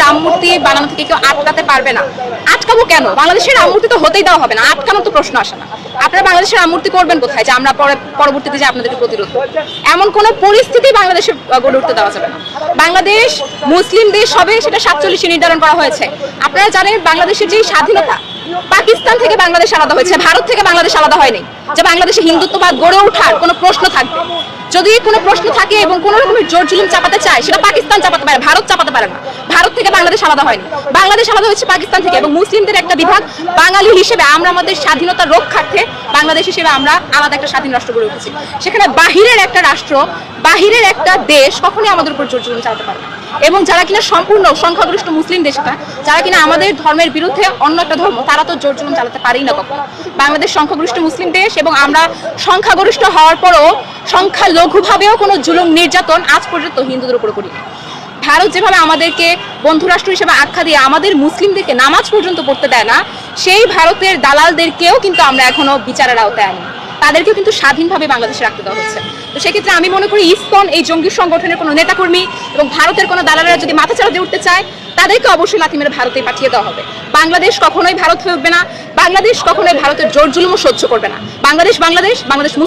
রাম মূর্তি বানানো থেকে কেউ আটকাতে পারবে না। আটকাবো কেন? বাংলাদেশের রাম মূর্তি তো হতেই দেওয়া হবে না, আটকানোর তো প্রশ্ন আসে না। আপনারা বাংলাদেশের রাম মূর্তি করবেন কোথায় যে আমরা পরবর্তীতে যে আপনাদেরকে প্রতিরোধ? এমন কোনো পরিস্থিতি বাংলাদেশে গড়ে উঠতে দেওয়া যাবে না। বাংলাদেশ মুসলিম দেশ হবে সেটা 47 নির্ধারণ করা হয়েছে। আপনারা জানেন বাংলাদেশের যে স্বাধীনতা, পাকিস্তান থেকে বাংলাদেশ আলাদা হয়েছে, ভারত থেকে বাংলাদেশ আলাদা হয়নি। যে বাংলাদেশে হিন্দুত্ববাদ গড়ে ওঠার কোনো প্রশ্ন থাকবে, যদি কোনো প্রশ্ন থাকে এবং কোনো রকমের জোর জুলুম চাপাতে চায়, সেটা পাকিস্তান চাপাতে পারে, ভারত চাপাতে পারে না। ভারত থেকে বাংলাদেশ আলাদা হয়নি, বাংলাদেশ আলাদা হয়েছে পাকিস্তান থেকে। এবং মুসলিমদের একটা বিভাগ, বাঙালি হিসেবে আমরা আমাদের স্বাধীনতা রক্ষার্থে বাংলাদেশ হিসেবে আমরা আলাদা একটা স্বাধীন রাষ্ট্র গড়ে উঠেছি। সেখানে বাহিরের একটা রাষ্ট্র, বাহিরের একটা দেশ কখনোই আমাদের উপর জোর জুলুম চালাতে পারে না। এবং যারা কিনা সম্পূর্ণ সংখ্যাগরিষ্ঠ মুসলিম দেশটা, যারা কিনা আমাদের ধর্মের বিরুদ্ধে অন্য একটা ধর্ম, তারা তো জোর জুলুম চালাতে পারেই না কখনো। বাংলাদেশ সংখ্যাগরিষ্ঠ মুসলিম দেশ এবং আমরা সংখ্যাগরিষ্ঠ হওয়ার পরও সংখ্যালঘুভাবেও কোনো জুলুম নির্যাতন আজ পর্যন্ত হিন্দুদের উপর করি। ভারত যেভাবে আমাদেরকে বন্ধুরাষ্ট্র হিসেবে আখ্যা দিয়ে আমাদের মুসলিমদেরকে নামাজ পর্যন্ত পড়তে দেয় না, সেই ভারতের দালালদেরকেও কিন্তু আমরা এখনো বিচারের আওতায় আনি, তাদেরকেও কিন্তু স্বাধীনভাবে বাংলাদেশে রাখতে দেওয়া হচ্ছে। তো সেক্ষেত্রে আমি মনে করি ইসকন এই জঙ্গি সংগঠনের কোনো নেতাকর্মী এবং ভারতের কোনো দালালেরা যদি মাথাচাড়া দিয়ে উঠতে চায়, তাদেরকে অবশ্যই লাথি মেরে ভারতে পাঠিয়ে দেওয়া হবে। বাংলাদেশ কখনোই ভারত হয়ে উঠবে না, বাংলাদেশ কখনোই ভারতের জোর জুলুমও সহ্য করবে না। বাংলাদেশ মুসলিম